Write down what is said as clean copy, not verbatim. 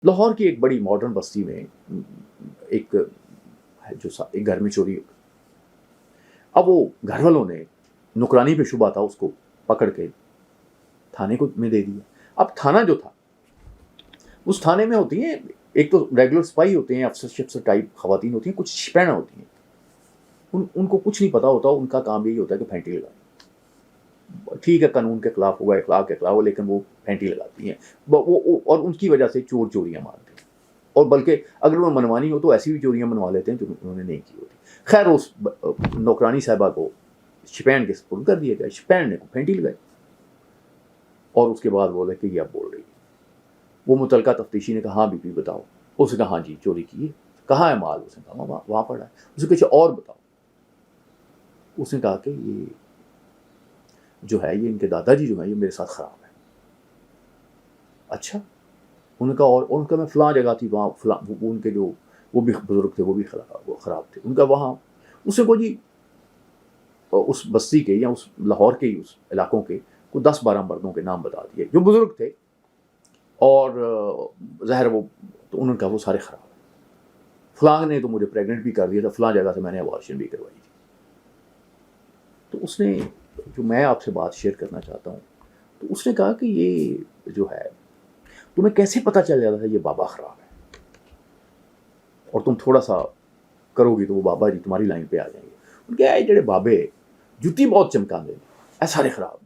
लाहौर की एक बड़ी मॉडर्न बस्ती में एक एक घर में चोरी हो गई। अब वो घर वालों ने नुकरानी पे शुबा था, उसको पकड़ के थाने को में दे दिया। अब थाना जो था, उस थाने में होती हैं एक तो रेगुलर सिपाही होते हैं, अफसर टाइप खवातीन होती हैं, कुछ शिपैना होती हैं। उनको कुछ नहीं पता होता, उनका काम यही होता है कि फेंटी लगाए। ठीक है, कानून के खिलाफ होगा, इखलाक के खिलाफ हो, लेकिन वो फेंटी लगाती हैं वो, और उनकी वजह से चोर चोरियां मारते हैं। और बल्कि अगर वो मनवानी हो तो ऐसी भी चोरियां मनवा लेते हैं जो उन्होंने नहीं की होती। खैर, उस नौकरानी साहिबा को शिपैन के सपुर्द कर दिया गया। शिपैन ने फेंटी लगाई और उसके बाद बोले कि ये अब बोल रही है। वो मुतलका तफ्तीशी ने कहा, हाँ बीपी बताओ। उसने कहा, हाँ जी चोरी की है। कहाँ है माल? उसने कहा वहाँ पड़ा है। उसने कहा और बताओ। उसने कहा कि ये जो है, ये इनके दादाजी जो है, ये मेरे साथ ख़राब है। अच्छा। उनका और उनका मैं फ़लाँ जगह थी, वहाँ फ़लाँ उनके जो वो भी बुज़ुर्ग थे, वो भी ख़राब थे उनका वहाँ। उसने को जी उस बस्ती के या उस लाहौर के ही उस इलाकों के को 10-12 मर्दों के नाम बता दिए जो बुज़ुर्ग थे, और ज़ाहिर वो तो उन्होंने कहा वो सारे ख़राब हैं। फ़लाँ ने तो मुझे प्रेग्नेंट भी कर दिया था, फ़लाँ जगह से मैंने अबॉर्शन भी करवाई थी। तो उसने, जो मैं आपसे बात शेयर करना चाहता हूँ, तो उसने कहा कि ये जो है, तुम्हें कैसे पता चल जाता है ये बाबा ख़राब है, और तुम थोड़ा सा करोगी तो वो बाबा जी तुम्हारी लाइन पे आ जाएंगे। उनके आए जड़े बाबे जुत्ती बहुत चमकाते हैं, सारे ख़राब।